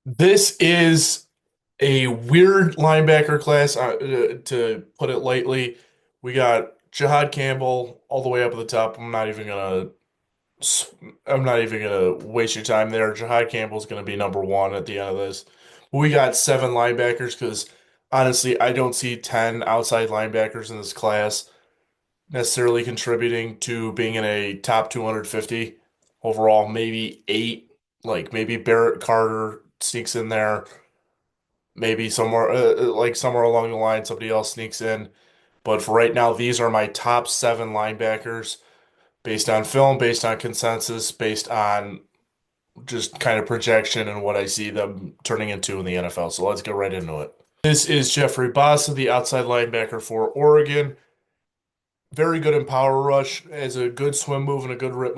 This is a weird linebacker class, to put it lightly. We got Jihaad Campbell all the way up at the top. I'm not even gonna waste your time there. Jihaad Campbell's gonna be number one at the end of this. We got seven linebackers because honestly, I don't see 10 outside linebackers in this class necessarily contributing to being in a top 250 overall. Maybe eight, like maybe Barrett Carter sneaks in there. Maybe somewhere along the line, somebody else sneaks in. But for right now, these are my top seven linebackers based on film, based on consensus, based on just kind of projection and what I see them turning into in the NFL. So let's get right into it. This is Jeffrey Bassa, the outside linebacker for Oregon. Very good in power rush, has a good swim move and a good rip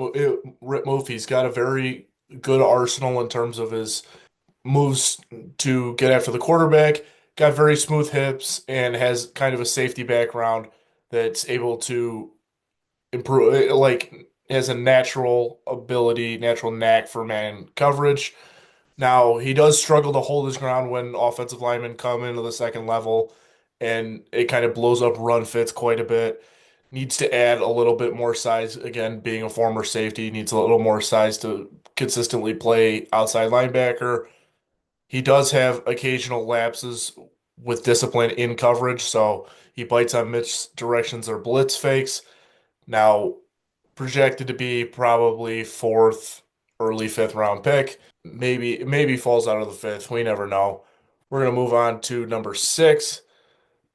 move. He's got a very good arsenal in terms of his moves to get after the quarterback, got very smooth hips, and has kind of a safety background that's able to improve, like, has a natural ability, natural knack for man coverage. Now, he does struggle to hold his ground when offensive linemen come into the second level, and it kind of blows up run fits quite a bit. Needs to add a little bit more size. Again, being a former safety, needs a little more size to consistently play outside linebacker. He does have occasional lapses with discipline in coverage, so he bites on misdirections or blitz fakes. Now, projected to be probably fourth, early fifth round pick. Maybe falls out of the fifth. We never know. We're gonna move on to number six,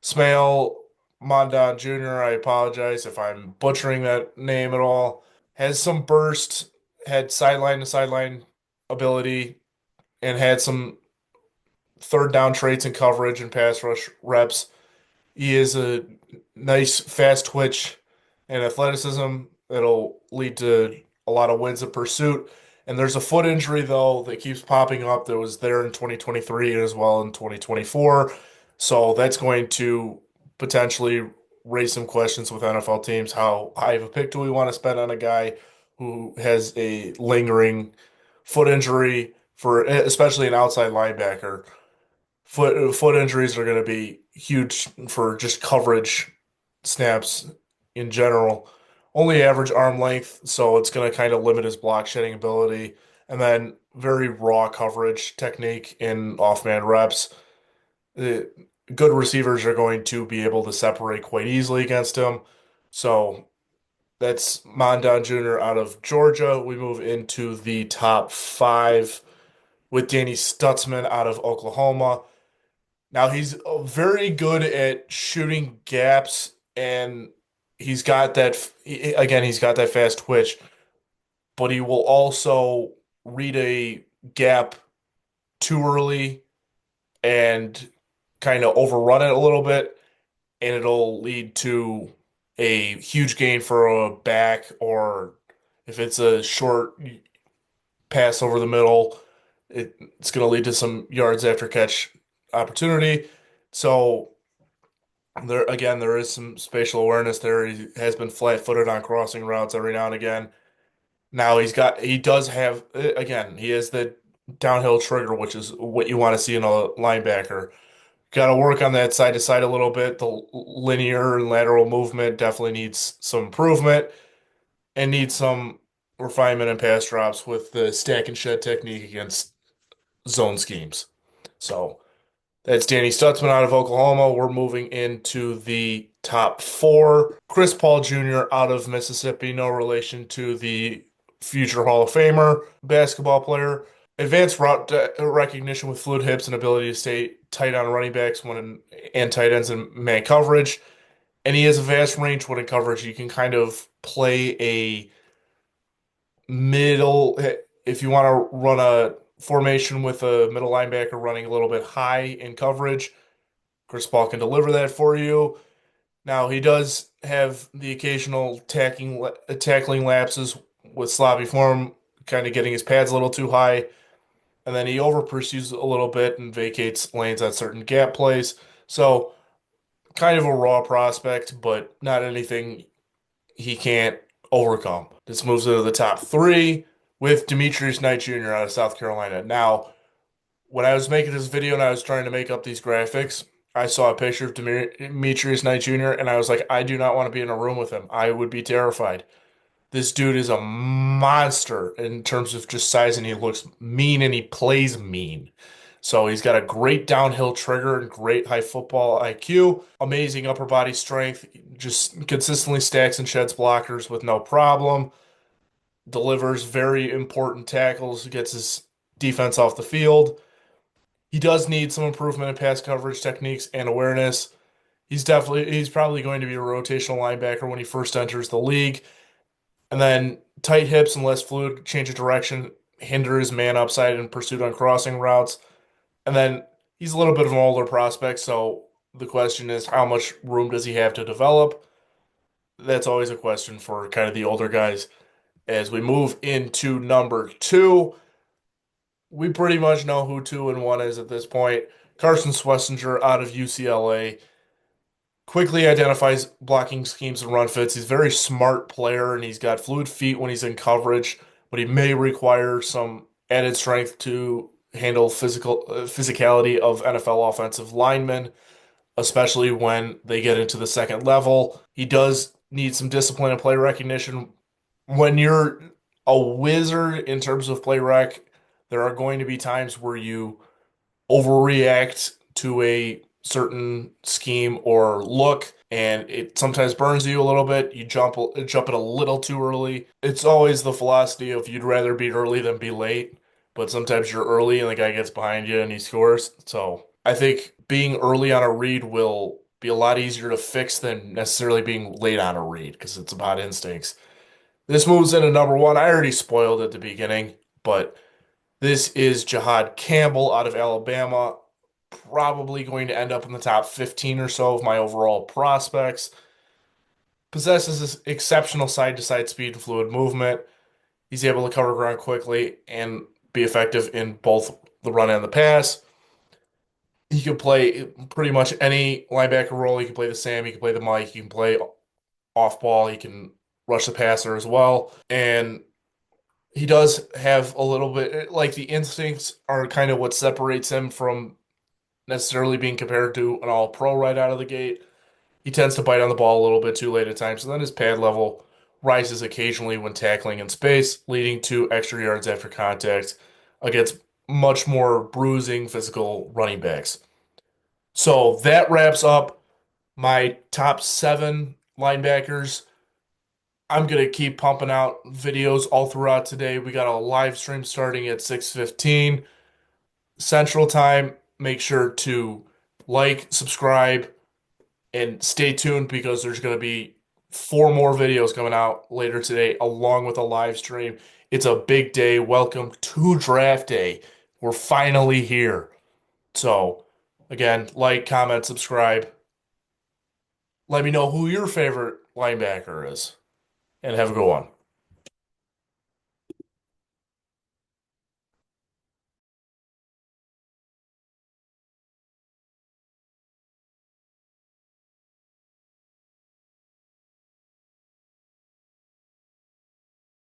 Smael Mondon Jr. I apologize if I'm butchering that name at all. Has some burst, had sideline to sideline ability, and had some third down traits and coverage and pass rush reps. He is a nice fast twitch and athleticism that'll lead to a lot of wins in pursuit. And there's a foot injury though that keeps popping up that was there in 2023 as well in 2024. So that's going to potentially raise some questions with NFL teams. How high of a pick do we want to spend on a guy who has a lingering foot injury for especially an outside linebacker? Foot injuries are going to be huge for just coverage snaps in general. Only average arm length, so it's going to kind of limit his block shedding ability. And then very raw coverage technique in off-man reps. The good receivers are going to be able to separate quite easily against him. So that's Mondon Jr. out of Georgia. We move into the top five with Danny Stutsman out of Oklahoma. Now he's very good at shooting gaps, and he's got that fast twitch, but he will also read a gap too early and kind of overrun it a little bit, and it'll lead to a huge gain for a back, or if it's a short pass over the middle, it's going to lead to some yards after catch opportunity. So there is some spatial awareness there. He has been flat-footed on crossing routes every now and again. Now he does have, again, he has the downhill trigger, which is what you want to see in a linebacker. Got to work on that side to side a little bit. The linear and lateral movement definitely needs some improvement and needs some refinement in pass drops with the stack and shed technique against zone schemes. So that's Danny Stutsman out of Oklahoma. We're moving into the top four. Chris Paul Jr. out of Mississippi, no relation to the future Hall of Famer basketball player. Advanced route recognition with fluid hips and ability to stay tight on running backs and tight ends in man coverage. And he has a vast range when in coverage. You can kind of play a middle, if you want to run a formation with a middle linebacker running a little bit high in coverage. Chris Paul can deliver that for you. Now he does have the occasional tackling lapses with sloppy form, kind of getting his pads a little too high, and then he over pursues a little bit and vacates lanes on certain gap plays. So kind of a raw prospect, but not anything he can't overcome. This moves into the top three with Demetrius Knight Jr. out of South Carolina. Now, when I was making this video and I was trying to make up these graphics, I saw a picture of Demetrius Knight Jr. and I was like, I do not want to be in a room with him. I would be terrified. This dude is a monster in terms of just size, and he looks mean and he plays mean. So he's got a great downhill trigger and great high football IQ, amazing upper body strength, just consistently stacks and sheds blockers with no problem, delivers very important tackles, gets his defense off the field. He does need some improvement in pass coverage techniques and awareness. He's probably going to be a rotational linebacker when he first enters the league. And then tight hips and less fluid change of direction hinder his man upside in pursuit on crossing routes. And then he's a little bit of an older prospect, so the question is how much room does he have to develop? That's always a question for kind of the older guys. As we move into number two, we pretty much know who two and one is at this point. Carson Schwesinger out of UCLA quickly identifies blocking schemes and run fits. He's a very smart player and he's got fluid feet when he's in coverage, but he may require some added strength to handle physicality of NFL offensive linemen, especially when they get into the second level. He does need some discipline and play recognition. When you're a wizard in terms of play rec, there are going to be times where you overreact to a certain scheme or look, and it sometimes burns you a little bit. You jump it a little too early. It's always the philosophy of you'd rather be early than be late, but sometimes you're early and the guy gets behind you and he scores. So I think being early on a read will be a lot easier to fix than necessarily being late on a read because it's about instincts. This moves into number one. I already spoiled at the beginning, but this is Jihaad Campbell out of Alabama, probably going to end up in the top 15 or so of my overall prospects. Possesses this exceptional side to side speed and fluid movement. He's able to cover ground quickly and be effective in both the run and the pass. He can play pretty much any linebacker role. He can play the Sam, he can play the Mike, he can play off ball, he can rush the passer as well. And he does have a little bit, like the instincts are kind of what separates him from necessarily being compared to an all pro right out of the gate. He tends to bite on the ball a little bit too late at times, and then his pad level rises occasionally when tackling in space, leading to extra yards after contact against much more bruising physical running backs. So that wraps up my top seven linebackers. I'm gonna keep pumping out videos all throughout today. We got a live stream starting at 6:15 Central Time. Make sure to like, subscribe, and stay tuned because there's going to be four more videos coming out later today, along with a live stream. It's a big day. Welcome to Draft Day. We're finally here. So, again, like, comment, subscribe. Let me know who your favorite linebacker is, and have a good one.